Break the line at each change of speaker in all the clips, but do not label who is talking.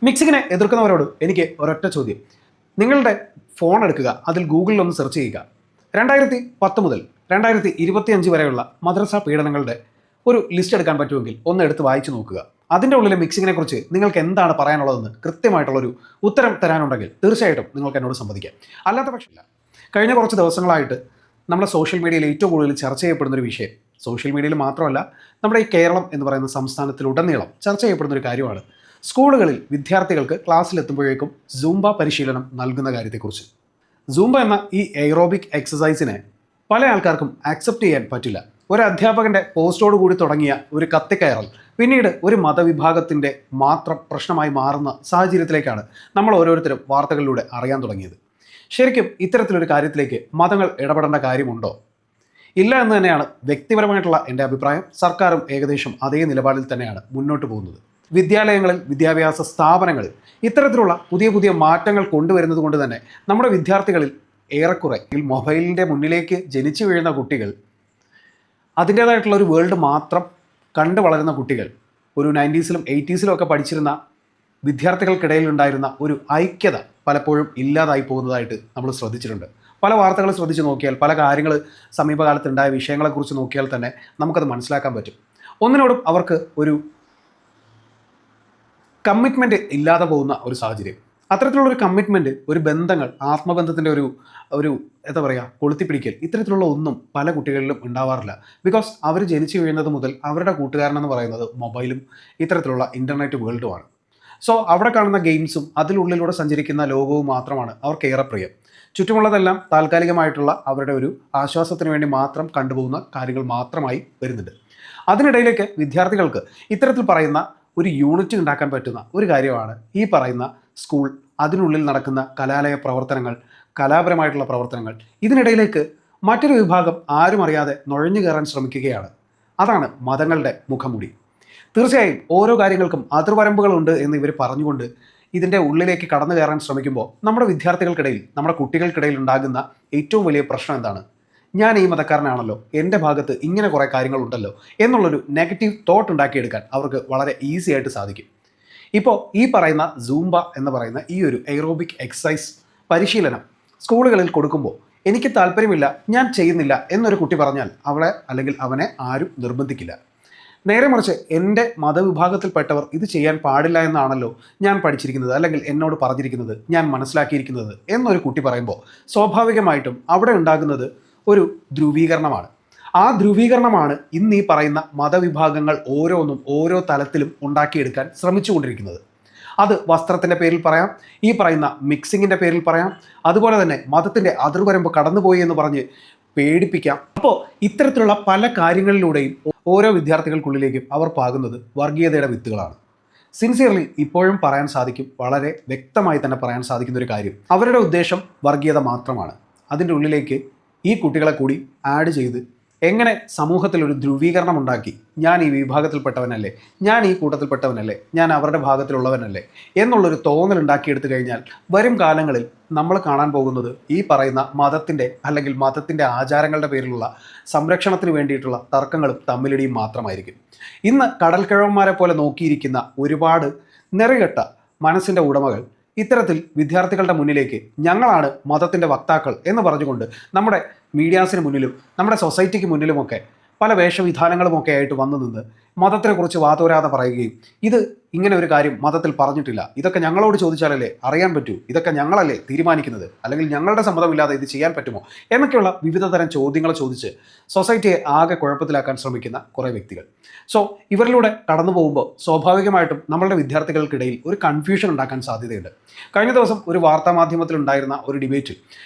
മിക്സിങ്ങിനെ എതിർക്കുന്നവരോട് എനിക്ക് ഒരൊറ്റ ചോദ്യം. നിങ്ങളുടെ ഫോൺ എടുക്കുക, അതിൽ ഗൂഗിളിൽ ഒന്ന് സെർച്ച് ചെയ്യുക. 2010 മുതൽ 2025 വരെയുള്ള മദ്രസ പീഡനങ്ങളുടെ ഒരു ലിസ്റ്റ് എടുക്കാൻ പറ്റുമെങ്കിൽ ഒന്ന് എടുത്ത് വായിച്ചു നോക്കുക. അതിൻ്റെ ഉള്ളിലെ മിക്സിങ്ങിനെ കുറിച്ച് നിങ്ങൾക്ക് എന്താണ് പറയാനുള്ളതെന്ന് കൃത്യമായിട്ടുള്ളൊരു ഉത്തരം തരാനുണ്ടെങ്കിൽ തീർച്ചയായിട്ടും നിങ്ങൾക്ക് എന്നോട് സംവദിക്കാം. അല്ലാത്ത പക്ഷമില്ല. കഴിഞ്ഞ കുറച്ച് ദിവസങ്ങളായിട്ട് നമ്മുടെ സോഷ്യൽ മീഡിയയിൽ ഏറ്റവും കൂടുതൽ ചർച്ച ചെയ്യപ്പെടുന്നൊരു വിഷയം, സോഷ്യൽ മീഡിയയിൽ മാത്രമല്ല നമ്മുടെ ഈ കേരളം എന്ന് പറയുന്ന സംസ്ഥാനത്തിലുടനീളം ചർച്ച ചെയ്യപ്പെടുന്നൊരു കാര്യമാണ് സ്കൂളുകളിൽ വിദ്യാർത്ഥികൾക്ക് ക്ലാസ്സിലെത്തുമ്പോഴേക്കും സൂംബ പരിശീലനം നൽകുന്ന കാര്യത്തെക്കുറിച്ച്. സൂംബ എന്ന ഈ എയ്റോബിക് എക്സസൈസിനെ പല ആൾക്കാർക്കും ആക്സെപ്റ്റ് ചെയ്യാൻ പറ്റില്ല. ഒരു അധ്യാപകൻ്റെ പോസ്റ്റോടുകൂടി തുടങ്ങിയ ഒരു കത്തിക്കയറൽ പിന്നീട് ഒരു മതവിഭാഗത്തിൻ്റെ മാത്രം പ്രശ്നമായി മാറുന്ന സാഹചര്യത്തിലേക്കാണ് നമ്മൾ ഓരോരുത്തരും വാർത്തകളിലൂടെ അറിയാൻ തുടങ്ങിയത്. ശരിക്കും ഇത്തരത്തിലൊരു കാര്യത്തിലേക്ക് മതങ്ങൾ ഇടപെടേണ്ട കാര്യമുണ്ടോ? ഇല്ല എന്ന് തന്നെയാണ് വ്യക്തിപരമായിട്ടുള്ള എൻ്റെ അഭിപ്രായം. സർക്കാരും ഏകദേശം അതേ നിലപാടിൽ തന്നെയാണ് മുന്നോട്ട് പോകുന്നത്. വിദ്യാലയങ്ങളിൽ, വിദ്യാഭ്യാസ സ്ഥാപനങ്ങളിൽ ഇത്തരത്തിലുള്ള പുതിയ പുതിയ മാറ്റങ്ങൾ കൊണ്ടുവരുന്നത് കൊണ്ട് തന്നെ നമ്മുടെ വിദ്യാർത്ഥികളിൽ ഏറെക്കുറെ മൊബൈലിൻ്റെ മുന്നിലേക്ക് ജനിച്ചു വീഴുന്ന കുട്ടികൾ, അതിൻ്റേതായിട്ടുള്ള ഒരു വേൾഡ് മാത്രം കണ്ടു വളരുന്ന കുട്ടികൾ, ഒരു 90s-ലും 80s-ലും ഒക്കെ പഠിച്ചിരുന്ന വിദ്യാർത്ഥികൾക്കിടയിൽ ഉണ്ടായിരുന്ന ഒരു ഐക്യത പലപ്പോഴും ഇല്ലാതായി പോകുന്നതായിട്ട് നമ്മൾ ശ്രദ്ധിച്ചിട്ടുണ്ട്. പല വാർത്തകൾ ശ്രദ്ധിച്ച് നോക്കിയാൽ, പല കാര്യങ്ങൾ സമീപകാലത്തുണ്ടായ വിഷയങ്ങളെക്കുറിച്ച് നോക്കിയാൽ തന്നെ നമുക്കത് മനസ്സിലാക്കാൻ പറ്റും. ഒന്നിനോടും അവർക്ക് ഒരു കമ്മിറ്റ്മെൻറ്റ് ഇല്ലാതെ പോകുന്ന ഒരു സാഹചര്യം. അത്തരത്തിലുള്ളൊരു കമ്മിറ്റ്മെൻറ്റ്, ഒരു ബന്ധങ്ങൾ, ആത്മബന്ധത്തിൻ്റെ ഒരു എന്താ പറയുക, കൊളുത്തിപ്പിടിക്കൽ, ഇത്തരത്തിലുള്ള ഒന്നും പല കുട്ടികളിലും ഉണ്ടാവാറില്ല. ബിക്കോസ് അവർ ജനിച്ചു വീഴുന്നത് മുതൽ അവരുടെ കൂട്ടുകാരനെന്ന് പറയുന്നത് മൊബൈലും ഇത്തരത്തിലുള്ള ഇൻ്റർനെറ്റ് വേൾഡുമാണ്. സോ അവിടെ കാണുന്ന ഗെയിംസും അതിനുള്ളിലൂടെ സഞ്ചരിക്കുന്ന ലോകവും മാത്രമാണ് അവർക്ക് ഏറെ പ്രിയം. ചുറ്റുമുള്ളതെല്ലാം താൽക്കാലികമായിട്ടുള്ള അവരുടെ ഒരു ആശ്വാസത്തിന് വേണ്ടി മാത്രം കണ്ടുപോകുന്ന കാര്യങ്ങൾ മാത്രമായി വരുന്നുണ്ട്. അതിനിടയിലേക്ക് വിദ്യാർത്ഥികൾക്ക് ഇത്തരത്തിൽ പറയുന്ന ഒരു യൂണിറ്റ് ഉണ്ടാക്കാൻ പറ്റുന്ന ഒരു കാര്യമാണ് ഈ പറയുന്ന സ്കൂൾ, അതിനുള്ളിൽ നടക്കുന്ന കലാലയ പ്രവർത്തനങ്ങൾ, കലാപരമായിട്ടുള്ള പ്രവർത്തനങ്ങൾ. ഇതിനിടയിലേക്ക് മറ്റൊരു വിഭാഗം ആരും അറിയാതെ നുഴഞ്ഞു കയറാൻ ശ്രമിക്കുകയാണ്. അതാണ് മതങ്ങളുടെ മുഖംമൂടി. തീർച്ചയായും ഓരോ കാര്യങ്ങൾക്കും അതിർവരമ്പുകളുണ്ട് എന്ന് ഇവർ പറഞ്ഞുകൊണ്ട് ഇതിൻ്റെ ഉള്ളിലേക്ക് കടന്നു കയറാൻ ശ്രമിക്കുമ്പോൾ നമ്മുടെ വിദ്യാർത്ഥികൾക്കിടയിൽ, നമ്മുടെ കുട്ടികൾക്കിടയിൽ ഉണ്ടാകുന്ന ഏറ്റവും വലിയ പ്രശ്നം എന്താണ്? ഞാൻ ഈ മതക്കാരനാണല്ലോ, എൻ്റെ ഭാഗത്ത് ഇങ്ങനെ കുറേ കാര്യങ്ങളുണ്ടല്ലോ എന്നുള്ളൊരു നെഗറ്റീവ് തോട്ട് ഉണ്ടാക്കിയെടുക്കാൻ അവർക്ക് വളരെ ഈസി ആയിട്ട് സാധിക്കും. ഇപ്പോൾ ഈ പറയുന്ന സൂംബ എന്ന് പറയുന്ന ഈ ഒരു എയ്റോബിക് എക്സസൈസ് പരിശീലനം സ്കൂളുകളിൽ കൊടുക്കുമ്പോൾ എനിക്ക് താല്പര്യമില്ല, ഞാൻ ചെയ്യുന്നില്ല എന്നൊരു കുട്ടി പറഞ്ഞാൽ അവളെ അല്ലെങ്കിൽ അവനെ ആരും നിർബന്ധിക്കില്ല. നേരെ മറിച്ച് എൻ്റെ മതവിഭാഗത്തിൽപ്പെട്ടവർ ഇത് ചെയ്യാൻ പാടില്ല എന്നാണല്ലോ ഞാൻ പഠിച്ചിരിക്കുന്നത്, അല്ലെങ്കിൽ എന്നോട് പറഞ്ഞിരിക്കുന്നത്, ഞാൻ മനസ്സിലാക്കിയിരിക്കുന്നത് എന്നൊരു കുട്ടി പറയുമ്പോൾ സ്വാഭാവികമായിട്ടും അവിടെ ഉണ്ടാകുന്നത് ഒരു ധ്രുവീകരണമാണ്. ആ ധ്രുവീകരണമാണ് ഇന്ന് ഈ പറയുന്ന മതവിഭാഗങ്ങൾ ഓരോന്നും ഓരോ തലത്തിലും ഉണ്ടാക്കിയെടുക്കാൻ ശ്രമിച്ചുകൊണ്ടിരിക്കുന്നത്. അത് വസ്ത്രത്തിൻ്റെ പേരിൽ പറയാം, ഈ പറയുന്ന മിക്സിങ്ങിൻ്റെ പേരിൽ പറയാം, അതുപോലെ തന്നെ മതത്തിൻ്റെ അതിർവരമ്പ് കടന്നുപോയി എന്ന് പറഞ്ഞ് പേടിപ്പിക്കാം. അപ്പോൾ ഇത്തരത്തിലുള്ള പല കാര്യങ്ങളിലൂടെയും ഓരോ വിദ്യാർത്ഥികൾക്കുള്ളിലേക്കും അവർ പാകുന്നത് വർഗീയതയുടെ വിത്തുകളാണ്. സിൻസിയർലി ഇപ്പോഴും പറയാൻ സാധിക്കും, വളരെ വ്യക്തമായി തന്നെ പറയാൻ സാധിക്കുന്ന ഒരു കാര്യം, അവരുടെ ഉദ്ദേശം വർഗീയത മാത്രമാണ്. അതിൻ്റെ ഉള്ളിലേക്ക് ഈ കുട്ടികളെ കൂടി ആഡ് ചെയ്ത് എങ്ങനെ സമൂഹത്തിൽ ഒരു ധ്രുവീകരണം ഉണ്ടാക്കി, ഞാൻ ഈ വിഭാഗത്തിൽപ്പെട്ടവനല്ലേ, ഞാൻ ഈ കൂട്ടത്തിൽപ്പെട്ടവനല്ലേ, ഞാൻ അവരുടെ ഭാഗത്തിലുള്ളവനല്ലേ എന്നുള്ളൊരു തോന്നൽ ഉണ്ടാക്കിയെടുത്തു കഴിഞ്ഞാൽ വരും കാലങ്ങളിൽ നമ്മൾ കാണാൻ പോകുന്നത് ഈ പറയുന്ന മതത്തിൻ്റെ അല്ലെങ്കിൽ മതത്തിൻ്റെ ആചാരങ്ങളുടെ പേരിലുള്ള സംരക്ഷണത്തിന് വേണ്ടിയിട്ടുള്ള തർക്കങ്ങളും തമ്മിലടിയും മാത്രമായിരിക്കും. ഇന്ന് കടൽക്കിഴവന്മാരെ പോലെ നോക്കിയിരിക്കുന്ന ഒരുപാട് നെറികെട്ട മനസ്സിൻ്റെ ഉടമകൾ ഇത്തരത്തിൽ വിദ്യാർത്ഥികളുടെ മുന്നിലേക്ക് ഞങ്ങളാണ് മതത്തിൻ്റെ വക്താക്കൾ എന്ന് പറഞ്ഞുകൊണ്ട് നമ്മുടെ മീഡിയാസിന് മുന്നിലും നമ്മുടെ സൊസൈറ്റിക്ക് മുന്നിലുമൊക്കെ പല വേഷവിധാനങ്ങളുമൊക്കെ ആയിട്ട് വന്നു നിന്ന് മതത്തിനെക്കുറിച്ച് വാതോരാതെ പറയുകയും, ഇത് ഇങ്ങനെ ഒരു കാര്യം മതത്തിൽ പറഞ്ഞിട്ടില്ല, ഇതൊക്കെ ഞങ്ങളോട് ചോദിച്ചാലല്ലേ അറിയാൻ പറ്റൂ, ഇതൊക്കെ ഞങ്ങളല്ലേ തീരുമാനിക്കുന്നത്, അല്ലെങ്കിൽ ഞങ്ങളുടെ സമ്മതമില്ലാതെ ഇത് ചെയ്യാൻ പറ്റുമോ എന്നൊക്കെയുള്ള വിവിധ തരം ചോദ്യങ്ങൾ ചോദിച്ച് സൊസൈറ്റിയെ ആകെ കുഴപ്പത്തിലാക്കാൻ ശ്രമിക്കുന്ന കുറേ വ്യക്തികൾ. സോ ഇവരിലൂടെ കടന്നു പോകുമ്പോൾ സ്വാഭാവികമായിട്ടും നമ്മളുടെ വിദ്യാർത്ഥികൾക്കിടയിൽ ഒരു കൺഫ്യൂഷൻ ഉണ്ടാക്കാൻ സാധ്യതയുണ്ട്. കഴിഞ്ഞ ദിവസം ഒരു വാർത്താമാധ്യമത്തിലുണ്ടായിരുന്ന ഒരു ഡിബേറ്റിൽ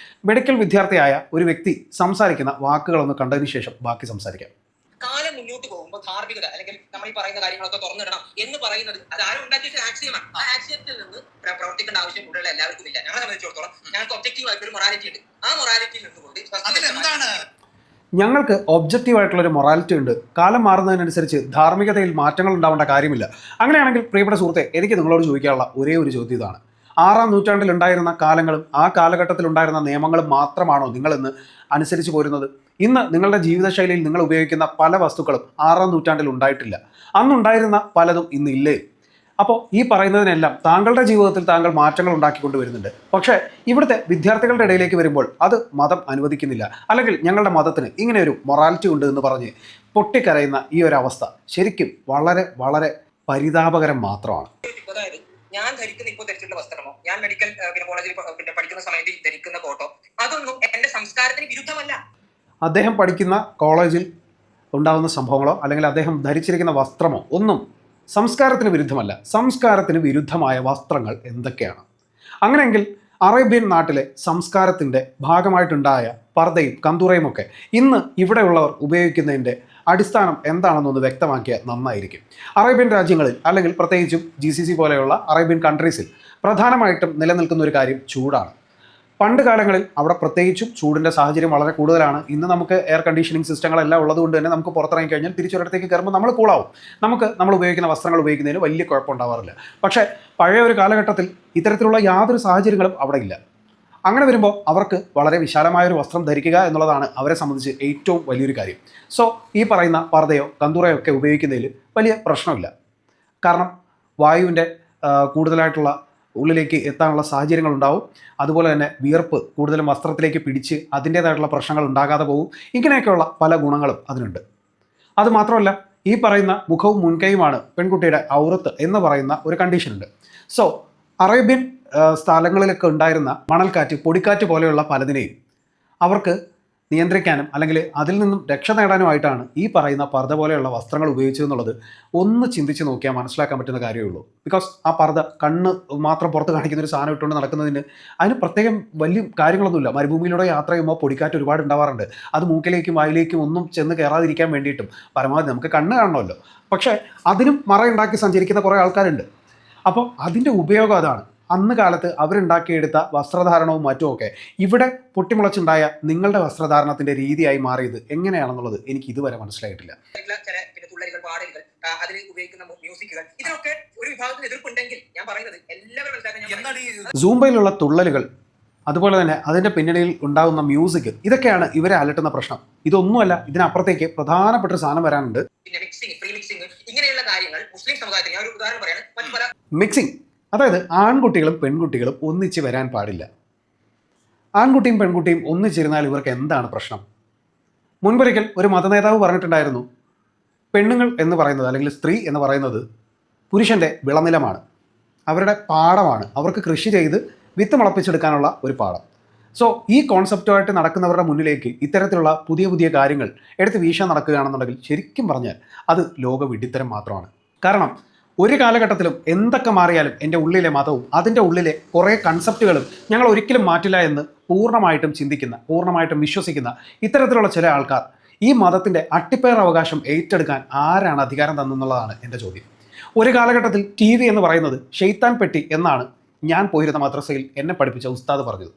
മെഡിക്കൽ വിദ്യാർത്ഥിയായ ഒരു വ്യക്തി സംസാരിക്കുന്ന വാക്കുകളൊന്ന് കണ്ടതിന് ശേഷം ബാക്കി സംസാരിക്കാം.
കാലം മുന്നോട്ട് പോകുമ്പോൾ ധാർമ്മികത അല്ലെങ്കിൽ നമ്മൾ ഈ പറയുന്ന കാര്യങ്ങളൊക്കെ തുറന്നിടണം എന്ന് പറയുന്നത് അത് ആരും ഉണ്ടാക്കിയ ആക്സിയമാണ്. ആ ആക്സിയത്തിൽ നിന്ന് പ്രവർത്തിക്കേണ്ട ആവശ്യം കൂടുതൽ എല്ലാവർക്കും ഇല്ല. ഞങ്ങളെ സംബന്ധിച്ചിടത്തോളം ഞങ്ങൾക്ക് ഒബ്ജക്റ്റീവ് ആയിട്ടൊരു മൊറാലിറ്റി ഉണ്ട്. ആ മൊറാലിറ്റിയിൽ നിന്നുകൊണ്ട്
ഞങ്ങൾക്ക് ഒബ്ജക്റ്റീവായിട്ടുള്ളൊരു മൊറാലിറ്റി ഉണ്ട്. കാലം മാറുന്നതിനനുസരിച്ച് ധാർമ്മികതയിൽ മാറ്റങ്ങൾ ഉണ്ടാവേണ്ട കാര്യമില്ല. അങ്ങനെയാണെങ്കിൽ പ്രിയപ്പെട്ട സുഹൃത്തെ, എനിക്ക് നിങ്ങളോട് ചോദിക്കാനുള്ള ഒരേ ഒരു ചോദ്യം ഇതാണ്: 6-ാം നൂറ്റാണ്ടിൽ ഉണ്ടായിരുന്ന കാലങ്ങളും ആ കാലഘട്ടത്തിലുണ്ടായിരുന്ന നിയമങ്ങളും മാത്രമാണോ നിങ്ങളിന്ന് അനുസരിച്ച് പോരുന്നത്? ഇന്ന് നിങ്ങളുടെ ജീവിതശൈലിയിൽ നിങ്ങൾ ഉപയോഗിക്കുന്ന പല വസ്തുക്കളും 6-ാം നൂറ്റാണ്ടിൽ ഉണ്ടായിട്ടില്ല. അന്നുണ്ടായിരുന്ന പലതും ഇന്ന് ഇല്ലേ? അപ്പോൾ ഈ പറയുന്നതിനെല്ലാം താങ്കളുടെ ജീവിതത്തിൽ താങ്കൾ മാറ്റങ്ങൾ ഉണ്ടാക്കിക്കൊണ്ട് വരുന്നുണ്ട്. പക്ഷേ ഇവിടുത്തെ വിദ്യാർത്ഥികളുടെ ഇടയിലേക്ക് വരുമ്പോൾ അത് മതം അനുവദിക്കുന്നില്ല, അല്ലെങ്കിൽ ഞങ്ങളുടെ മതത്തിന് ഇങ്ങനെ ഒരു മൊറാലിറ്റി ഉണ്ട് എന്ന് പറഞ്ഞ് പൊട്ടിക്കരയുന്ന ഈ ഒരു അവസ്ഥ ശരിക്കും വളരെ വളരെ പരിതാപകരം മാത്രമാണ്.
അതായത് ഞാൻ ധരിക്കുന്ന ഇപ്പോൾ ധരിച്ചിട്ടുള്ള വസ്ത്രമോ, ഞാൻ മെഡിക്കൽ കോളേജിൽ പഠിക്കുന്ന സമയത്ത് ധരിക്കുന്ന കോട്ടോ, അതൊന്നും എന്റെ സംസ്കാരത്തിന് വിരുദ്ധമല്ല.
അദ്ദേഹം പഠിക്കുന്ന കോളേജിൽ ഉണ്ടാകുന്ന സംഭവങ്ങളോ അല്ലെങ്കിൽ അദ്ദേഹം ധരിച്ചിരിക്കുന്ന വസ്ത്രമോ ഒന്നും സംസ്കാരത്തിന് വിരുദ്ധമല്ല. സംസ്കാരത്തിന് വിരുദ്ധമായ വസ്ത്രങ്ങൾ എന്തൊക്കെയാണ്? അങ്ങനെയെങ്കിൽ അറേബ്യൻ നാട്ടിലെ സംസ്കാരത്തിൻ്റെ ഭാഗമായിട്ടുണ്ടായ പർദ്ദയും കന്തൂറയും ഒക്കെ ഇന്ന് ഇവിടെയുള്ളവർ ഉപയോഗിക്കുന്നതിൻ്റെ അടിസ്ഥാനം എന്താണെന്നൊന്ന് വ്യക്തമാക്കിയാൽ നന്നായിരിക്കും. അറേബ്യൻ രാജ്യങ്ങളിൽ അല്ലെങ്കിൽ പ്രത്യേകിച്ചും GCC പോലെയുള്ള അറേബ്യൻ കൺട്രീസിൽ പ്രധാനമായിട്ടും നിലനിൽക്കുന്ന ഒരു കാര്യം ചൂടാണ്. പണ്ട് കാലങ്ങളിൽ അവിടെ പ്രത്യേകിച്ചും ചൂടിൻ്റെ സാഹചര്യം വളരെ കൂടുതലാണ്. ഇന്ന് നമുക്ക് എയർ കണ്ടീഷനിങ് സിസ്റ്റങ്ങളെല്ലാം ഉള്ളതുകൊണ്ട് തന്നെ നമുക്ക് പുറത്തിറങ്ങി കഴിഞ്ഞാൽ തിരിച്ചൊരിടത്തേക്ക് കയറുമ്പോൾ നമ്മൾ കൂളാവും. നമ്മൾ ഉപയോഗിക്കുന്ന വസ്ത്രങ്ങൾ ഉപയോഗിക്കുന്നതിന് വലിയ കുഴപ്പമുണ്ടാവാറില്ല. പക്ഷേ പഴയ ഒരു കാലഘട്ടത്തിൽ ഇത്തരത്തിലുള്ള യാതൊരു സാഹചര്യങ്ങളും അവിടെ ഇല്ല. അങ്ങനെ വരുമ്പോൾ അവർക്ക് വളരെ വിശാലമായൊരു വസ്ത്രം ധരിക്കുക എന്നുള്ളതാണ് അവരെ സംബന്ധിച്ച് ഏറ്റവും വലിയൊരു കാര്യം. സോ ഈ പറയുന്ന പർദ്ദയോ കന്തൂറയോ ഒക്കെ ഉപയോഗിക്കുന്നതിൽ വലിയ പ്രശ്നമില്ല. കാരണം വായുവിൻ്റെ കൂടുതലായിട്ടുള്ള ഉള്ളിലേക്ക് എത്താനുള്ള സാഹചര്യങ്ങൾ ഉണ്ടാവും. അതുപോലെ തന്നെ വിയർപ്പ് കൂടുതലും വസ്ത്രത്തിലേക്ക് പിടിച്ച് അതിൻ്റേതായിട്ടുള്ള പ്രശ്നങ്ങൾ ഉണ്ടാകാതെ പോകും. ഇങ്ങനെയൊക്കെയുള്ള പല ഗുണങ്ങളും അതിനുണ്ട്. അതുമാത്രമല്ല, ഈ പറയുന്ന മുഖവും മുൻകൈയുമാണ് പെൺകുട്ടിയുടെ ഔറത്ത് എന്ന് പറയുന്ന ഒരു കണ്ടീഷനുണ്ട്. സോ അറേബ്യൻ സ്ഥലങ്ങളിലൊക്കെ ഉണ്ടായിരുന്ന മണൽക്കാറ്റ്, പൊടിക്കാറ്റ് പോലെയുള്ള പലതിനെയും അവർക്ക് നിയന്ത്രിക്കാനും അല്ലെങ്കിൽ അതിൽ നിന്നും രക്ഷ നേടാനുമായിട്ടാണ് ഈ പറയുന്ന പർദ്ദ പോലെയുള്ള വസ്ത്രങ്ങൾ ഉപയോഗിച്ചതെന്നുള്ളത് ഒന്ന് ചിന്തിച്ച് നോക്കിയാൽ മനസ്സിലാക്കാൻ പറ്റുന്ന കാര്യമേ ഉള്ളൂ. ബിക്കോസ് ആ പർദ്ദ കണ്ണ് മാത്രം പുറത്ത് കാണിക്കുന്ന ഒരു സാധനം ഇട്ടുകൊണ്ട് നടക്കുന്നതിന് അതിന് പ്രത്യേകം വലിയ കാര്യങ്ങളൊന്നുമില്ല. മരുഭൂമിയിലൂടെ യാത്ര ചെയ്യുമ്പോൾ പൊടിക്കാറ്റ് ഒരുപാട് ഉണ്ടാവാറുണ്ട്. അത് മൂക്കിലേക്കും വായിലേക്കും ഒന്നും ചെന്ന് കയറാതിരിക്കാൻ വേണ്ടിയിട്ടും പരമാവധി നമുക്ക് കണ്ണ് കാണണമല്ലോ. പക്ഷേ അതിനും മറയുണ്ടാക്കി സഞ്ചരിക്കുന്ന കുറേ ആൾക്കാരുണ്ട്. അപ്പോൾ അതിൻ്റെ ഉപയോഗം അതാണ്. അന്ന് കാലത്ത് അവരുണ്ടാക്കിയെടുത്ത വസ്ത്രധാരണവും മറ്റുമൊക്കെ ഇവിടെ പൊട്ടിമുളച്ചുണ്ടായ നിങ്ങളുടെ വസ്ത്രധാരണത്തിൻ്റെ രീതിയായി മാറിയത് എങ്ങനെയാണെന്നുള്ളത് എനിക്ക് ഇതുവരെ മനസ്സിലായിട്ടില്ല.
തുള്ളലുകൾ, പാടലുകൾ, അതിൽ ഉപയോഗിക്കുന്ന മ്യൂസിക്കുകൾ, ഇതിനൊക്കെ ഒരു വിഭാഗത്തിന് എതിർപ്പുണ്ടെങ്കിൽ ഞാൻ പറയുന്നത് എല്ലാവരും
സൂംബയിലുള്ള തുള്ളലുകൾ, അതുപോലെ തന്നെ അതിൻ്റെ പിന്നണിയിൽ ഉണ്ടാകുന്ന മ്യൂസിക്, ഇതൊക്കെയാണ് ഇവരെ അലട്ടുന്ന പ്രശ്നം. ഇതൊന്നുമല്ല, ഇതിനപ്പുറത്തേക്ക് പ്രധാനപ്പെട്ട ഒരു സാധനം വരാനുണ്ട്.
പിന്നെ മിക്സിംഗ്, ഫ്രീ മിക്സിംഗ്, ഇങ്ങനെയുള്ള കാര്യങ്ങൾ മുസ്ലിം സമുദായത്തിന്, ഞാൻ ഒരു ഉദാഹരണം പറയാണ്, മറ്റു പല
മിക്സിംഗ്, അതായത് ആൺകുട്ടികളും പെൺകുട്ടികളും ഒന്നിച്ച് വരാൻ പാടില്ല. ആൺകുട്ടിയും പെൺകുട്ടിയും ഒന്നിച്ചിരുന്നാൽ ഇവർക്ക് എന്താണ് പ്രശ്നം? മുൻപൊരിക്കൽ ഒരു മതനേതാവ് പറഞ്ഞിട്ടുണ്ടായിരുന്നു, പെണ്ണുങ്ങൾ എന്ന് പറയുന്നത് അല്ലെങ്കിൽ സ്ത്രീ എന്ന് പറയുന്നത് പുരുഷൻ്റെ വിളനിലമാണ്, അവരുടെ പാടമാണ്, അവർക്ക് കൃഷി ചെയ്ത് വിത്ത് മുളപ്പിച്ചെടുക്കാനുള്ള ഒരു പാടം. സോ ഈ കോൺസെപ്റ്റുമായിട്ട് നടക്കുന്നവരുടെ മുന്നിലേക്ക് ഇത്തരത്തിലുള്ള പുതിയ പുതിയ കാര്യങ്ങൾ എടുത്ത് വീശാൻ നടക്കുകയാണെന്നുണ്ടെങ്കിൽ ശരിക്കും പറഞ്ഞാൽ അത് ലോക വിഡ്ഢിത്തരം മാത്രമാണ്. കാരണം ഒരു കാലഘട്ടത്തിലും എന്തൊക്കെ മാറിയാലും എൻ്റെ ഉള്ളിലെ മതവും അതിൻ്റെ ഉള്ളിലെ കുറേ കൺസെപ്റ്റുകളും ഞങ്ങൾ ഒരിക്കലും മാറ്റില്ല എന്ന് പൂർണ്ണമായിട്ടും ചിന്തിക്കുന്ന, പൂർണ്ണമായിട്ടും വിശ്വസിക്കുന്ന ഇത്തരത്തിലുള്ള ചില ആൾക്കാർ ഈ മതത്തിൻ്റെ അട്ടിപ്പേർ അവകാശം ഏറ്റെടുക്കാൻ ആരാണ് അധികാരം തന്നെന്നുള്ളതാണ് എൻ്റെ ചോദ്യം. ഒരു കാലഘട്ടത്തിൽ TV എന്ന് പറയുന്നത് ഷെയ്ത്താൻ പെട്ടി എന്നാണ് ഞാൻ പോയിരുന്ന മദ്രസയിൽ എന്നെ പഠിപ്പിച്ച ഉസ്താദ് പറഞ്ഞത്.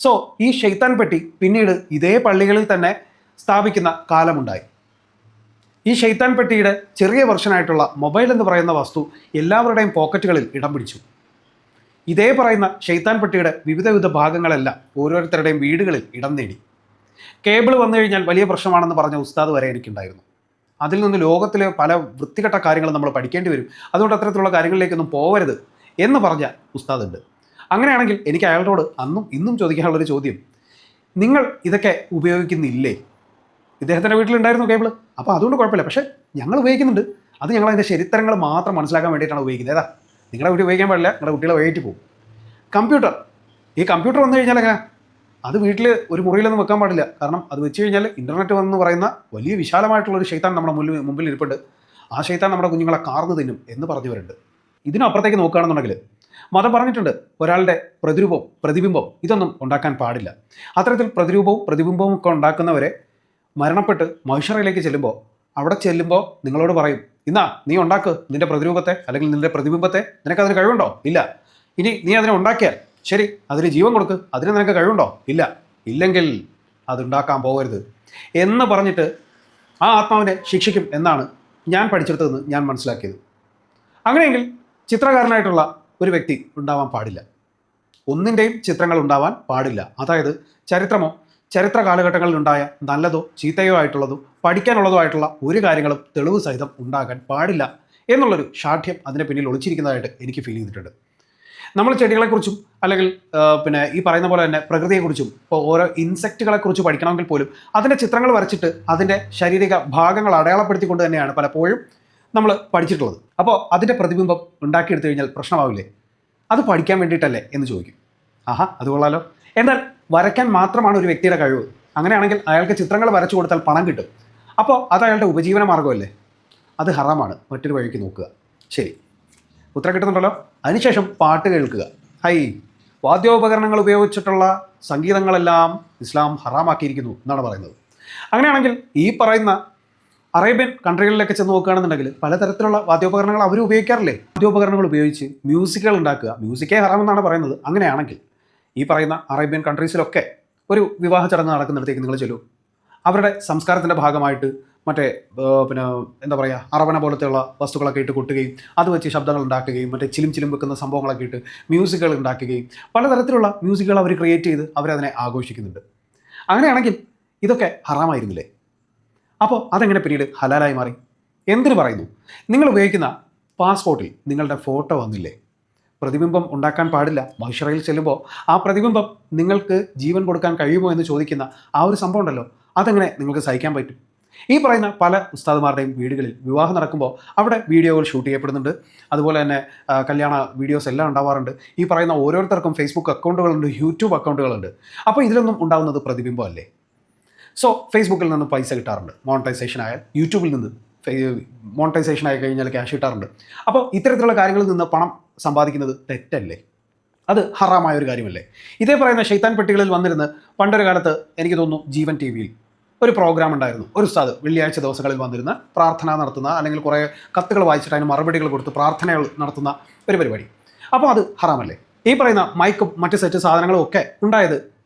സോ ഈ ഷെയ്ത്താൻ പെട്ടി പിന്നീട് ഇതേ പള്ളികളിൽ തന്നെ സ്ഥാപിക്കുന്ന കാലമുണ്ടായി. ഈ ഷെയ്ത്താൻ പെട്ടിയുടെ ചെറിയ വെർഷനായിട്ടുള്ള മൊബൈൽ എന്ന് പറയുന്ന വസ്തു എല്ലാവരുടെയും പോക്കറ്റുകളിൽ ഇടം പിടിച്ചു. ഇതേ പറയുന്ന ഷെയ്ത്താൻ പെട്ടിയുടെ വിവിധ ഭാഗങ്ങളെല്ലാം ഓരോരുത്തരുടെയും വീടുകളിൽ ഇടം നേടി. കേബിൾ വന്നു കഴിഞ്ഞാൽ വലിയ പ്രശ്നമാണെന്ന് പറഞ്ഞ ഉസ്താദ് വരെ എനിക്കുണ്ടായിരുന്നു. അതിൽ നിന്ന് ലോകത്തിലെ പല വൃത്തികെട്ട കാര്യങ്ങൾ നമ്മൾ പഠിക്കേണ്ടി വരും, അതുകൊണ്ട് അത്തരത്തിലുള്ള കാര്യങ്ങളിലേക്കൊന്നും പോകരുത് എന്ന് പറഞ്ഞ ഉസ്താദുണ്ട്. അങ്ങനെയാണെങ്കിൽ എനിക്ക് അയാളോട് അന്നും ഇന്നും ചോദിക്കാനുള്ളൊരു ചോദ്യം, നിങ്ങൾ ഇതൊക്കെ ഉപയോഗിക്കുന്നില്ലേ? ഇദ്ദേഹത്തിൻ്റെ വീട്ടിലുണ്ടായിരുന്നു കേബിൾ, അപ്പോൾ അതുകൊണ്ട് കുഴപ്പമില്ല. പക്ഷേ ഞങ്ങൾ ഉപയോഗിക്കുന്നുണ്ട്. അത് ഞങ്ങൾ അതിൻ്റെ ചരിത്രങ്ങൾ മാത്രം മനസ്സിലാക്കാൻ വേണ്ടിയിട്ടാണ് ഉപയോഗിക്കുന്നത്. ഏതാ നിങ്ങളുടെ വീട്ടിൽ ഉപയോഗിക്കാൻ പാടില്ല, നിങ്ങളുടെ കുട്ടികളെ വൈകിട്ട് പോകും. കമ്പ്യൂട്ടർ, ഈ കമ്പ്യൂട്ടർ വന്നു കഴിഞ്ഞാൽ എങ്ങനെ? അത് വീട്ടിൽ ഒരു മുറിയിലൊന്നും വെക്കാൻ പാടില്ല. കാരണം അത് വെച്ച് കഴിഞ്ഞാൽ ഇൻ്റർനെറ്റ് വന്ന് പറയുന്ന വലിയ വിശാലമായിട്ടുള്ളൊരു ശൈത്താൻ നമ്മുടെ മുമ്പിൽ ഇരിപ്പുണ്ട്. ആ ശൈത്താൻ നമ്മുടെ കുഞ്ഞുങ്ങളെ കാർന്നു തിന്നും എന്ന് പറഞ്ഞവരുണ്ട്. ഇതിനപ്പുറത്തേക്ക് നോക്കുകയാണെന്നുണ്ടെങ്കിൽ മതം പറഞ്ഞിട്ടുണ്ട്, ഒരാളുടെ പ്രതിബിംബം ഇതൊന്നും ഉണ്ടാക്കാൻ പാടില്ല. അത്തരത്തിൽ പ്രതിബിംബവും ഒക്കെ ഉണ്ടാക്കുന്നവരെ മരണപ്പെട്ട് മഹിഷറയിലേക്ക് ചെല്ലുമ്പോൾ അവിടെ ചെല്ലുമ്പോൾ നിങ്ങളോട് പറയും, ഇന്നാ നീ ഉണ്ടാക്ക് നിൻ്റെ പ്രതിരൂപത്തെ അല്ലെങ്കിൽ നിൻ്റെ പ്രതിബിംബത്തെ, നിനക്കതിന് കഴിവുണ്ടോ? ഇല്ല. ഇനി നീ അതിനെ ഉണ്ടാക്കിയാൽ ശരി, അതിന് ജീവൻ കൊടുക്ക്, അതിന് നിനക്ക് കഴിവുണ്ടോ? ഇല്ല. ഇല്ലെങ്കിൽ അതുണ്ടാക്കാൻ പോകരുത് എന്ന് പറഞ്ഞിട്ട് ആ ആത്മാവിനെ ശിക്ഷിക്കും എന്നാണ് ഞാൻ പഠിച്ചെടുത്തതെന്ന് ഞാൻ മനസ്സിലാക്കിയത്. അങ്ങനെയെങ്കിൽ ചിത്രകാരനായിട്ടുള്ള ഒരു വ്യക്തി ഉണ്ടാവാൻ പാടില്ല, ഒന്നിൻ്റെയും ചിത്രങ്ങൾ ഉണ്ടാവാൻ പാടില്ല. അതായത് ചരിത്ര കാലഘട്ടങ്ങളിൽ ഉണ്ടായ നല്ലതോ ചീത്തയോ ആയിട്ടുള്ളതോ പഠിക്കാനുള്ളതോ ആയിട്ടുള്ള ഒരു കാര്യങ്ങളും തെളിവ് സഹിതം ഉണ്ടാകാൻ പാടില്ല എന്നുള്ളൊരു ശാഠ്യം അതിൻ്റെ പിന്നിൽ ഒളിച്ചിരിക്കുന്നതായിട്ട് എനിക്ക് ഫീൽ ചെയ്തിട്ടുണ്ട്. നമ്മൾ ചെടികളെക്കുറിച്ചും അല്ലെങ്കിൽ പിന്നെ ഈ പറയുന്ന പോലെ തന്നെ പ്രകൃതിയെക്കുറിച്ചും ഇപ്പോൾ ഓരോ ഇൻസെക്റ്റുകളെക്കുറിച്ച് പഠിക്കണമെങ്കിൽ പോലും അതിൻ്റെ ചിത്രങ്ങൾ വരച്ചിട്ട് അതിൻ്റെ ശാരീരിക ഭാഗങ്ങൾ അടയാളപ്പെടുത്തിക്കൊണ്ട് തന്നെയാണ് പലപ്പോഴും നമ്മൾ പഠിച്ചിട്ടുള്ളത്. അപ്പോൾ അതിൻ്റെ പ്രതിബിംബം ഉണ്ടാക്കിയെടുത്തു കഴിഞ്ഞാൽ പ്രശ്നമാവില്ലേ? അത് പഠിക്കാൻ വേണ്ടിയിട്ടല്ലേ എന്ന് ചോദിക്കും. ആഹാ, അത് കൊള്ളാലോ. എന്നാൽ വരയ്ക്കാൻ മാത്രമാണ് ഒരു വ്യക്തിയുടെ കഴിവ്. അങ്ങനെയാണെങ്കിൽ അയാൾക്ക് ചിത്രങ്ങൾ വരച്ചു കൊടുത്താൽ പണം കിട്ടും. അപ്പോൾ അത് അയാളുടെ ഉപജീവന മാർഗ്ഗമല്ലേ? അത് ഹറാമാണ്. മറ്റൊരു വഴിക്ക് നോക്കുക. ശരി, ഉത്തരം കിട്ടുന്നുണ്ടല്ലോ. അതിനുശേഷം പാട്ട് കേൾക്കുക. ഹൈ, വാദ്യോപകരണങ്ങൾ ഉപയോഗിച്ചിട്ടുള്ള സംഗീതങ്ങളെല്ലാം ഇസ്ലാം ഹറാമാക്കിയിരിക്കുന്നു എന്നാണ് പറയുന്നത്. അങ്ങനെയാണെങ്കിൽ ഈ പറയുന്ന അറേബ്യൻ കൺട്രികളിലൊക്കെ ചെന്ന് നോക്കുകയാണെന്നുണ്ടെങ്കിൽ പലതരത്തിലുള്ള വാദ്യോപകരണങ്ങൾ അവർ ഉപയോഗിക്കാറില്ലേ? വാദ്യോപകരണങ്ങൾ ഉപയോഗിച്ച് മ്യൂസിക്കുകൾ ഉണ്ടാക്കുക, മ്യൂസിക്കേ ഹറാമെന്നാണ് പറയുന്നത്. അങ്ങനെയാണെങ്കിൽ ഈ പറയുന്ന അറേബ്യൻ കൺട്രീസിലൊക്കെ ഒരു വിവാഹ ചടങ്ങ് നടക്കുന്നിടത്തേക്ക് നിങ്ങൾ ചെല്ലൂ. അവരുടെ സംസ്കാരത്തിൻ്റെ ഭാഗമായിട്ട് മറ്റേ പിന്നെ എന്താ പറയുക, അറവണ പോലത്തെയുള്ള വസ്തുക്കളൊക്കെ ഇട്ട് കൊട്ടുകയും അത് വെച്ച് ശബ്ദങ്ങൾ ഉണ്ടാക്കുകയും മറ്റേ ചിലും വെക്കുന്ന സംഭവങ്ങളൊക്കെ ഇട്ട് മ്യൂസിക്കുകൾ ഉണ്ടാക്കുകയും പലതരത്തിലുള്ള മ്യൂസിക്കുകൾ അവർ ക്രിയേറ്റ് ചെയ്ത് അവരതിനെ ആഘോഷിക്കുന്നുണ്ട്. അങ്ങനെയാണെങ്കിൽ ഇതൊക്കെ ഹറാമായിരുന്നില്ലേ? അപ്പോൾ അതെങ്ങനെ പിന്നീട് ഹലാലായി മാറി? എന്തിനു പറയുന്നു? നിങ്ങൾ ഉപയോഗിക്കുന്ന പാസ്പോർട്ടിൽ നിങ്ങളുടെ ഫോട്ടോ വന്നില്ലേ? പ്രതിബിംബം ഉണ്ടാക്കാൻ പാടില്ല. മഹിഷറയിൽ ചെല്ലുമ്പോൾ ആ പ്രതിബിംബം നിങ്ങൾക്ക് ജീവൻ കൊടുക്കാൻ കഴിയുമോ എന്ന് ചോദിക്കുന്ന ആ ഒരു സംഭവം ഉണ്ടല്ലോ, അതെങ്ങനെ നിങ്ങൾക്ക് സഹിക്കാൻ പറ്റും? ഈ പറയുന്ന പല ഉസ്താദുമാരുടെയും വീടുകളിൽ വിവാഹം നടക്കുമ്പോൾ അവിടെ വീഡിയോകൾ ഷൂട്ട് ചെയ്യപ്പെടുന്നുണ്ട്. അതുപോലെ തന്നെ കല്യാണ വീഡിയോസ് എല്ലാം ഉണ്ടാവാറുണ്ട്. ഈ പറയുന്ന ഓരോരുത്തർക്കും ഫേസ്ബുക്ക് അക്കൗണ്ടുകളുണ്ട്, യൂട്യൂബ് അക്കൗണ്ടുകളുണ്ട്. അപ്പോൾ ഇതിലൊന്നും ഉണ്ടാകുന്നത് പ്രതിബിംബം അല്ലേ? സോ ഫേസ്ബുക്കിൽ നിന്ന് പൈസ കിട്ടാറുണ്ട്, മോണിറ്റൈസേഷൻ ആയാൽ. യൂട്യൂബിൽ നിന്ന് മോണിറ്റൈസേഷൻ ആയി കഴിഞ്ഞാൽ ക്യാഷ് കിട്ടാറുണ്ട്. അപ്പോൾ ഇത്തരത്തിലുള്ള കാര്യങ്ങളിൽ നിന്ന് പണം സമ്പാദിക്കുന്നത് തെറ്റല്ലേ? അത് ഹറാമായ ഒരു കാര്യമല്ലേ? ഇതേ പറയുന്ന ശൈത്താൻ പെട്ടികളിൽ വന്നിരുന്ന് പണ്ടൊരു കാലത്ത് എനിക്ക് തോന്നുന്നു ജീവൻ ടി വിയിൽ ഒരു പ്രോഗ്രാം ഉണ്ടായിരുന്നു. ഒരു ഉസ്താദ് വെള്ളിയാഴ്ച ദിവസങ്ങളിൽ വന്നിരുന്ന് പ്രാർത്ഥന നടത്തുന്ന, അല്ലെങ്കിൽ കുറേ കത്തുകൾ വായിച്ചിട്ട് അതിന് മറുപടികൾ കൊടുത്ത് പ്രാർത്ഥനകൾ നടത്തുന്ന ഒരു പരിപാടി. അപ്പോൾ അത് ഹറാമല്ലേ? ഈ പറയുന്ന മൈക്കും മറ്റ് സെറ്റ് സാധനങ്ങളും ഒക്കെ ഉണ്ടായത്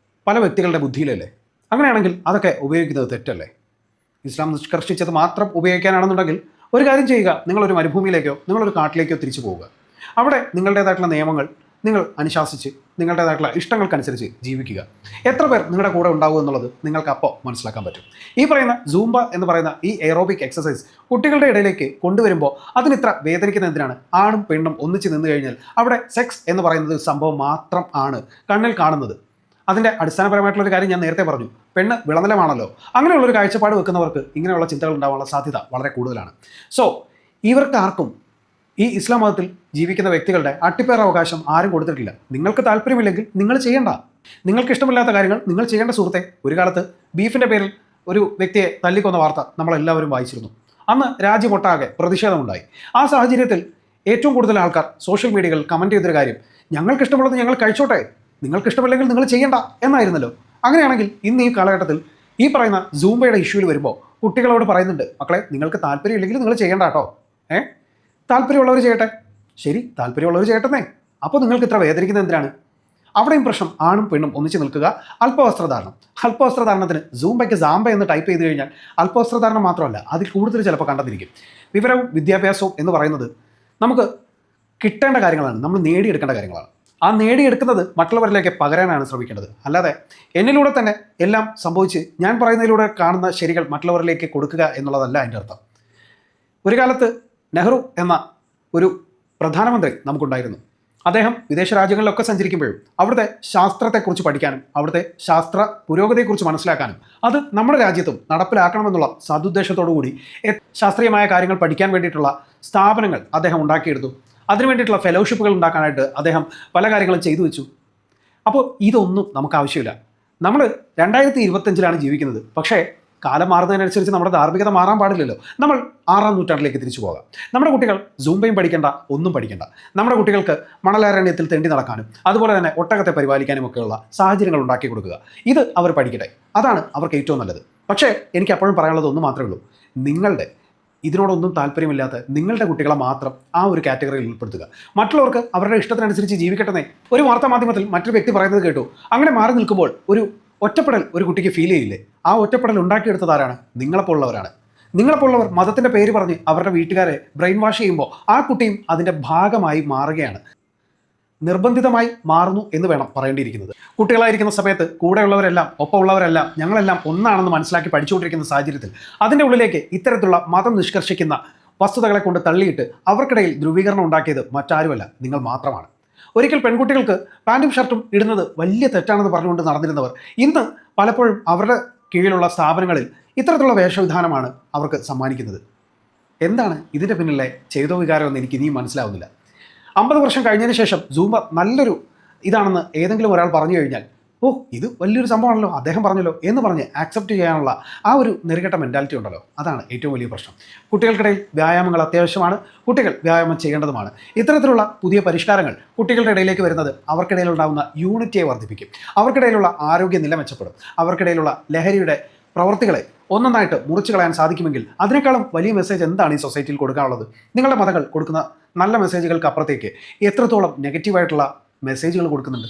പല വ്യക്തികളുടെ ബുദ്ധിയിലല്ലേ? അങ്ങനെയാണെങ്കിൽ അതൊക്കെ ഉപയോഗിക്കുന്നത് തെറ്റല്ലേ? ഇസ്ലാം നിഷ്കർഷിച്ചത് മാത്രം ഉപയോഗിക്കാനാണെന്നുണ്ടെങ്കിൽ ഒരു കാര്യം ചെയ്യുക, നിങ്ങളൊരു മരുഭൂമിയിലേക്കോ നിങ്ങളൊരു കാട്ടിലേക്കോ തിരിച്ചു പോവുക. അവിടെ നിങ്ങളുടേതായിട്ടുള്ള നിയമങ്ങൾ നിങ്ങൾ അനുശാസിച്ച് നിങ്ങളുടേതായിട്ടുള്ള ഇഷ്ടങ്ങൾക്കനുസരിച്ച് ജീവിക്കുക. എത്ര പേർ നിങ്ങളുടെ കൂടെ ഉണ്ടാവും എന്നുള്ളത് നിങ്ങൾക്ക് അപ്പോൾ മനസ്സിലാക്കാൻ പറ്റും. ഈ പറയുന്ന സൂംബ എന്ന് പറയുന്ന ഈ എയറോബിക് എക്സസൈസ് കുട്ടികളുടെ ഇടയിലേക്ക് കൊണ്ടുവരുമ്പോൾ അതിനിത്ര വേദനിക്കുന്ന എന്തിനാണ്? ആണും പെണ്ണും ഒന്നിച്ച് നിന്ന് കഴിഞ്ഞാൽ അവിടെ സെക്സ് എന്ന് പറയുന്നത് സംഭവം മാത്രം ആണ് കണ്ണിൽ കാണുന്നത്. അതിൻ്റെ അടിസ്ഥാനപരമായിട്ടുള്ളൊരു കാര്യം ഞാൻ നേരത്തെ പറഞ്ഞു, പെണ്ണ് വിളനിലമാണല്ലോ. അങ്ങനെയുള്ളൊരു കാഴ്ചപ്പാട് വെക്കുന്നവർക്ക് ഇങ്ങനെയുള്ള ചിന്തകൾ ഉണ്ടാവാനുള്ള സാധ്യത വളരെ കൂടുതലാണ്. സോ ഇവർക്ക് ആർക്കും ഈ ഇസ്ലാം മതത്തിൽ ജീവിക്കുന്ന വ്യക്തികളുടെ അട്ടിപ്പേർ അവകാശം ആരും കൊടുത്തിട്ടില്ല. നിങ്ങൾക്ക് താല്പര്യമില്ലെങ്കിൽ നിങ്ങൾ ചെയ്യേണ്ട. നിങ്ങൾക്ക് ഇഷ്ടമില്ലാത്ത കാര്യങ്ങൾ നിങ്ങൾ ചെയ്യേണ്ട സുഹൃത്തെ. ഒരു കാലത്ത് ബീഫിൻ്റെ പേരിൽ ഒരു വ്യക്തിയെ തല്ലിക്കൊന്ന വാർത്ത നമ്മളെല്ലാവരും വായിച്ചിരുന്നു. അന്ന് രാജ്യമൊട്ടാകെ പ്രതിഷേധമുണ്ടായി. ആ സാഹചര്യത്തിൽ ഏറ്റവും കൂടുതൽ ആൾക്കാർ സോഷ്യൽ മീഡിയകളിൽ കമൻറ്റ് ചെയ്തൊരു കാര്യം, ഞങ്ങൾക്കിഷ്ടമുള്ളത് ഞങ്ങൾ കഴിച്ചോട്ടെ, നിങ്ങൾക്കിഷ്ടമില്ലെങ്കിൽ നിങ്ങൾ ചെയ്യേണ്ട എന്നായിരുന്നല്ലോ. അങ്ങനെയാണെങ്കിൽ ഇന്ന് ഈ കാലഘട്ടത്തിൽ ഈ പറയുന്ന സൂംബയുടെ ഇഷ്യൂവിൽ വരുമ്പോൾ കുട്ടികളോട് പറയുന്നുണ്ട്, മക്കളെ നിങ്ങൾക്ക് താല്പര്യമില്ലെങ്കിൽ നിങ്ങൾ ചെയ്യേണ്ട കേട്ടോ. താല്പര്യമുള്ളവർ ചെയ്യട്ടെ. ശരി, താല്പര്യമുള്ളവർ ചെയ്യട്ടെന്നേ. അപ്പോൾ നിങ്ങൾക്ക് ഇത്ര വേദനിക്കുന്നത് എന്തിനാണ്? അവിടെയും പ്രശ്നം ആണും പെണ്ണും ഒന്നിച്ച് നിൽക്കുക. അല്പവസ്ത്രധാരണം, അല്പവസ്ത്രധാരണത്തിന് സൂംബയ്ക്ക് സാംബ എന്ന് ടൈപ്പ് ചെയ്ത് കഴിഞ്ഞാൽ അല്പവസ്ത്രധാരണം മാത്രമല്ല, അതിൽ കൂടുതൽ ചിലപ്പോൾ കണ്ടെത്തിരിക്കും. വിവരവും വിദ്യാഭ്യാസവും എന്ന് പറയുന്നത് നമുക്ക് കിട്ടേണ്ട കാര്യങ്ങളാണ്, നമ്മൾ നേടിയെടുക്കേണ്ട കാര്യങ്ങളാണ്. ആ നേടിയെടുക്കുന്നത് മറ്റുള്ളവരിലേക്ക് പകരാനാണ് ശ്രമിക്കേണ്ടത്. അല്ലാതെ എന്നിലൂടെ തന്നെ എല്ലാം സംഭവിച്ച് ഞാൻ പറയുന്നതിലൂടെ കാണുന്ന ശരികൾ മറ്റുള്ളവരിലേക്ക് കൊടുക്കുക എന്നുള്ളതല്ല അതിൻ്റെ അർത്ഥം. ഒരു കാലത്ത് നെഹ്റു എന്ന ഒരു പ്രധാനമന്ത്രി നമുക്കുണ്ടായിരുന്നു. അദ്ദേഹം വിദേശ രാജ്യങ്ങളിലൊക്കെ സഞ്ചരിക്കുമ്പോഴും അവിടുത്തെ ശാസ്ത്രത്തെക്കുറിച്ച് പഠിക്കാനും അവിടുത്തെ ശാസ്ത്ര പുരോഗതിയെക്കുറിച്ച് മനസ്സിലാക്കാനും അത് നമ്മുടെ രാജ്യത്തും നടപ്പിലാക്കണമെന്നുള്ള സതുദ്ദേശത്തോടു കൂടി ശാസ്ത്രീയമായ കാര്യങ്ങൾ പഠിക്കാൻ വേണ്ടിയിട്ടുള്ള സ്ഥാപനങ്ങൾ അദ്ദേഹം ഉണ്ടാക്കിയെടുത്തു. അതിനു വേണ്ടിയിട്ടുള്ള ഫെലോഷിപ്പുകൾ ഉണ്ടാക്കാനായിട്ട് അദ്ദേഹം പല കാര്യങ്ങളും ചെയ്തു വെച്ചു. അപ്പോൾ ഇതൊന്നും നമുക്ക് ആവശ്യമില്ല. നമ്മൾ 2025 ജീവിക്കുന്നത്. പക്ഷേ കാലം മാറുന്നതിനനുസരിച്ച് നമ്മുടെ ധാർമ്മികത മാറാൻ പാടില്ലല്ലോ. നമ്മൾ 6-ാം നൂറ്റാണ്ടിലേക്ക് തിരിച്ചു പോകാം. നമ്മുടെ കുട്ടികൾ സൂംബയും പഠിക്കേണ്ട, ഒന്നും പഠിക്കേണ്ട. നമ്മുടെ കുട്ടികൾക്ക് മണലാരണ്യത്തിൽ തെണ്ടി നടക്കാനും അതുപോലെ തന്നെ ഒട്ടകത്തെ പരിപാലിക്കാനും ഒക്കെയുള്ള സാഹചര്യങ്ങൾ ഉണ്ടാക്കി കൊടുക്കുക. ഇത് അവർ പഠിക്കട്ടെ, അതാണ് അവർക്ക് ഏറ്റവും നല്ലത്. പക്ഷേ എനിക്ക് അപ്പോഴും പറയാനുള്ളത് ഒന്ന് മാത്രമേ ഉള്ളൂ, നിങ്ങളുടെ ഇതിനോടൊന്നും താല്പര്യമില്ലാത്ത നിങ്ങളുടെ കുട്ടികളെ മാത്രം ആ ഒരു കാറ്റഗറിയിൽ ഉൾപ്പെടുത്തുക. മറ്റുള്ളവർക്ക് അവരുടെ ഇഷ്ടത്തിനനുസരിച്ച് ജീവിക്കട്ടെ. ഒരു വാർത്താ മാധ്യമത്തിൽ മറ്റൊരു വ്യക്തി പറയുന്നത് കേട്ടു, അങ്ങനെ മാറി നിൽക്കുമ്പോൾ ഒരു ഒറ്റപ്പെടൽ ഒരു കുട്ടിക്ക് ഫീൽ ചെയ്യില്ലേ? ആ ഒറ്റപ്പെടൽ ഉണ്ടാക്കിയെടുത്തത് ആരാണ്? നിങ്ങളെപ്പോലുള്ളവരാണ്. നിങ്ങളെപ്പോലുള്ളവർ മതത്തിൻ്റെ പേര് പറഞ്ഞ് അവരുടെ വീട്ടുകാരെ ബ്രെയിൻ വാഷ് ചെയ്യുമ്പോൾ ആ കുട്ടിയും അതിൻ്റെ ഭാഗമായി മാറുകയാണ്, നിർബന്ധിതമായി മാറുന്നു എന്ന് വേണം പറയേണ്ടിയിരിക്കുന്നത്. കുട്ടികളായിരിക്കുന്ന സമയത്ത് കൂടെയുള്ളവരെല്ലാം ഒപ്പമുള്ളവരെല്ലാം ഞങ്ങളെല്ലാം ഒന്നാണെന്ന് മനസ്സിലാക്കി പഠിച്ചുകൊണ്ടിരിക്കുന്ന സാഹചര്യത്തിൽ അതിൻ്റെ ഉള്ളിലേക്ക് ഇത്തരത്തിലുള്ള മതം നിഷ്കർഷിക്കുന്ന വസ്തുതകളെ കൊണ്ട് തള്ളിയിട്ട് അവർക്കിടയിൽ ധ്രുവീകരണം ഉണ്ടാക്കിയത് മറ്റാരുമല്ല, നിങ്ങൾ മാത്രമാണ്. ഒരിക്കൽ പെൺകുട്ടികൾക്ക് പാൻറ്റും ഷർട്ടും ഇടുന്നത് വലിയ തെറ്റാണെന്ന് പറഞ്ഞുകൊണ്ട് നടന്നിരുന്നവർ ഇന്ന് പലപ്പോഴും അവരുടെ കീഴിലുള്ള സ്ഥാപനങ്ങളിൽ ഇത്തരത്തിലുള്ള വേഷവിധാനമാണ് അവർക്ക് സമ്മാനിക്കുന്നത്. എന്താണ് ഇതിൻ്റെ പിന്നിലെ ചെയ്തോ വികാരമെന്ന് എനിക്ക് ഇനിയും മനസ്സിലാവുന്നില്ല. 50 വർഷം കഴിഞ്ഞതിന് ശേഷം സൂംബ നല്ലൊരു ഇതാണെന്ന് ഏതെങ്കിലും ഒരാൾ പറഞ്ഞു കഴിഞ്ഞാൽ, ഓ ഇത് വലിയൊരു സംഭവമാണല്ലോ, അദ്ദേഹം പറഞ്ഞല്ലോ എന്ന് പറഞ്ഞ് ആക്സെപ്റ്റ് ചെയ്യാനുള്ള ആ ഒരു നെറുകെട്ട മെൻറ്റാലിറ്റി ഉണ്ടല്ലോ, അതാണ് ഏറ്റവും വലിയ പ്രശ്നം. കുട്ടികൾക്കിടയിൽ വ്യായാമങ്ങൾ അത്യാവശ്യമാണ്, കുട്ടികൾ വ്യായാമം ചെയ്യേണ്ടതുമാണ്. ഇത്തരത്തിലുള്ള പുതിയ പരിഷ്കാരങ്ങൾ കുട്ടികളുടെ ഇടയിലേക്ക് വരുന്നത് അവർക്കിടയിലുണ്ടാകുന്ന യൂണിറ്റിയെ വർദ്ധിപ്പിക്കും, അവർക്കിടയിലുള്ള ആരോഗ്യനില മെച്ചപ്പെടും, അവർക്കിടയിലുള്ള ലഹരിയുടെ പ്രവർത്തികളെ ഒന്നൊന്നായിട്ട് മുറിച്ചു കളയാൻ സാധിക്കുമെങ്കിൽ അതിനേക്കാളും വലിയ മെസ്സേജ് എന്താണ് ഈ സൊസൈറ്റിയിൽ കൊടുക്കാനുള്ളത്? നിങ്ങളുടെ മതങ്ങൾ കൊടുക്കുന്ന നല്ല മെസ്സേജുകൾക്ക് അപ്പുറത്തേക്ക് എത്രത്തോളം നെഗറ്റീവായിട്ടുള്ള മെസ്സേജുകൾ കൊടുക്കുന്നുണ്ട്?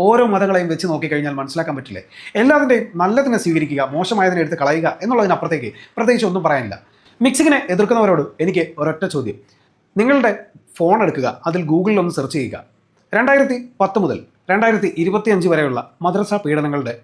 ഓരോ മതങ്ങളെയും വെച്ച് നോക്കിക്കഴിഞ്ഞാൽ മനസ്സിലാക്കാൻ പറ്റില്ലേ? എല്ലാത്തിൻ്റെയും നല്ലതിനെ സ്വീകരിക്കുക, മോശമായതിനെ എടുത്ത് കളയുക എന്നുള്ളതിനപ്പുറത്തേക്ക് പ്രത്യേകിച്ച് ഒന്നും പറയാനില്ല. മിക്സിങ്ങിനെ എതിർക്കുന്നവരോട് എനിക്ക് ഒരൊറ്റ ചോദ്യം. നിങ്ങളുടെ ഫോൺ എടുക്കുക, അതിൽ ഗൂഗിളിൽ ഒന്ന് സെർച്ച് ചെയ്യുക. 2010 മുതൽ 2025 വരെയുള്ള മദ്രസ പീഡനങ്ങളുടെ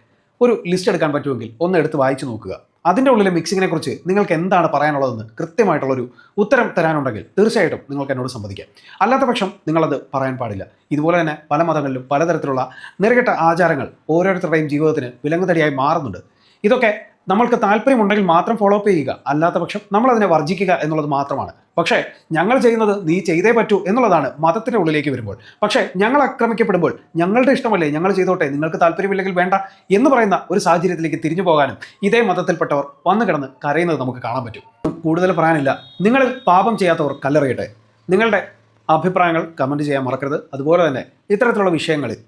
ഒരു ലിസ്റ്റ് എടുക്കാൻ പറ്റുമെങ്കിൽ ഒന്ന് എടുത്ത് വായിച്ചു നോക്കുക. അതിൻ്റെ ഉള്ളിലെ മിക്സിങ്ങിനെ കുറിച്ച് നിങ്ങൾക്ക് എന്താണ് പറയാനുള്ളതെന്ന് കൃത്യമായിട്ടുള്ളൊരു ഉത്തരം തരാനുണ്ടെങ്കിൽ തീർച്ചയായിട്ടും നിങ്ങൾക്ക് എന്നോട് സംവദിക്കാം. അല്ലാത്ത പക്ഷം നിങ്ങളത് പറയാൻ പാടില്ല. ഇതുപോലെ തന്നെ പല മതങ്ങളിലും പലതരത്തിലുള്ള നെറുകെട്ട ആചാരങ്ങൾ ഓരോരുത്തരുടെയും ജീവിതത്തിന് വിലങ്ങുതടിയായി മാറുന്നുണ്ട്. ഇതൊക്കെ നമ്മൾക്ക് താല്പര്യമുണ്ടെങ്കിൽ മാത്രം ഫോളോ അപ്പ് ചെയ്യുക, അല്ലാത്ത പക്ഷം നമ്മളതിനെ വർജിക്കുക എന്നുള്ളത് മാത്രമാണ്. പക്ഷേ ഞങ്ങൾ ചെയ്യുന്നത് നീ ചെയ്തേ പറ്റൂ എന്നുള്ളതാണ് മതത്തിൻ്റെ ഉള്ളിലേക്ക് വരുമ്പോൾ. പക്ഷേ ഞങ്ങൾ ആക്രമിക്കപ്പെടുമ്പോൾ ഞങ്ങളുടെ ഇഷ്ടമല്ലേ, ഞങ്ങൾ ചെയ്തോട്ടെ, നിങ്ങൾക്ക് താല്പര്യമില്ലെങ്കിൽ വേണ്ട എന്ന് പറയുന്ന ഒരു സാഹചര്യത്തിലേക്ക് തിരിഞ്ഞു പോകാനും ഇതേ മതത്തിൽപ്പെട്ടവർ വന്നു കിടന്ന് കരയുന്നത് നമുക്ക് കാണാൻ പറ്റും. കൂടുതൽ പറയാനില്ല. നിങ്ങളിൽ പാപം ചെയ്യാത്തവർ കല്ലെറിയട്ടെ. നിങ്ങളുടെ അഭിപ്രായങ്ങൾ കമൻറ്റ് ചെയ്യാൻ മറക്കരുത്. അതുപോലെ തന്നെ ഇത്തരത്തിലുള്ള വിഷയങ്ങളിൽ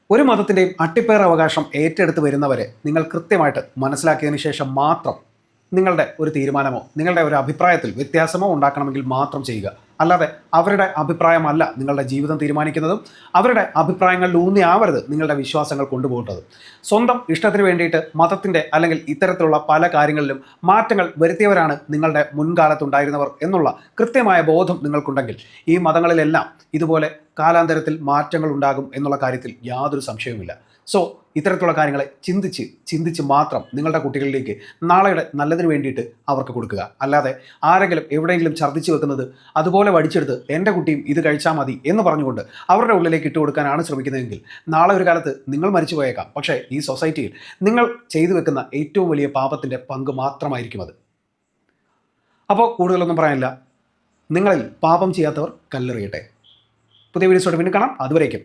ഒരു മതത്തിൻ്റെയും അട്ടിപ്പേർ അവകാശം ഏറ്റെടുത്ത് വരുന്നവരെ നിങ്ങൾ കൃത്യമായിട്ട് മനസ്സിലാക്കിയതിന് ശേഷം മാത്രം നിങ്ങളുടെ ഒരു തീരുമാനമോ നിങ്ങളുടെ ഒരു അഭിപ്രായത്തിൽ വ്യത്യാസമോ ഉണ്ടാക്കണമെങ്കിൽ മാത്രം ചെയ്യുക. അല്ലാതെ അവരുടെ അഭിപ്രായമല്ല നിങ്ങളുടെ ജീവിതം തീരുമാനിക്കുന്നതും അവരുടെ അഭിപ്രായങ്ങളിൽ ഊന്നിയാവരുത് നിങ്ങളുടെ വിശ്വാസങ്ങൾ കൊണ്ടുപോകേണ്ടത്. സ്വന്തം ഇഷ്ടത്തിന് വേണ്ടിയിട്ട് മതത്തിൻ്റെ അല്ലെങ്കിൽ ഇത്തരത്തിലുള്ള പല കാര്യങ്ങളിലും മാറ്റങ്ങൾ വരുത്തിയവരാണ് നിങ്ങളുടെ മുൻകാലത്തുണ്ടായിരുന്നവർ എന്നുള്ള കൃത്യമായ ബോധം നിങ്ങൾക്കുണ്ടെങ്കിൽ ഈ മതങ്ങളിലെല്ലാം ഇതുപോലെ കാലാന്തരത്തിൽ മാറ്റങ്ങൾ ഉണ്ടാകും എന്നുള്ള കാര്യത്തിൽ യാതൊരു സംശയവുമില്ല. സോ ഇത്തരത്തിലുള്ള കാര്യങ്ങളെ ചിന്തിച്ച് മാത്രം നിങ്ങളുടെ കുട്ടികളിലേക്ക് നാളെയുടെ നല്ലതിന് വേണ്ടിയിട്ട് അവർക്ക് കൊടുക്കുക. അല്ലാതെ ആരെങ്കിലും എവിടെയെങ്കിലും ഛർദ്ദിച്ച് വെക്കുന്നത് അതുപോലെ വടിച്ചെടുത്ത് എൻ്റെ കുട്ടിയും ഇത് കഴിച്ചാൽ മതി എന്ന് പറഞ്ഞുകൊണ്ട് അവരുടെ ഉള്ളിലേക്ക് ഇട്ട് കൊടുക്കാനാണ് ശ്രമിക്കുന്നതെങ്കിൽ നാളെ ഒരു കാലത്ത് നിങ്ങൾ മരിച്ചു പോയേക്കാം. പക്ഷേ ഈ സൊസൈറ്റിയിൽ നിങ്ങൾ ചെയ്തു വെക്കുന്ന ഏറ്റവും വലിയ പാപത്തിൻ്റെ പങ്ക് മാത്രമായിരിക്കും അത്. അപ്പോൾ കൂടുതലൊന്നും പറയാനില്ല. നിങ്ങളിൽ പാപം ചെയ്യാത്തവർ കല്ലെറിയട്ടെ. പുതിയ വീഡിയോസോടെ വീണ്ടും കാണാം. അതുവരേക്കും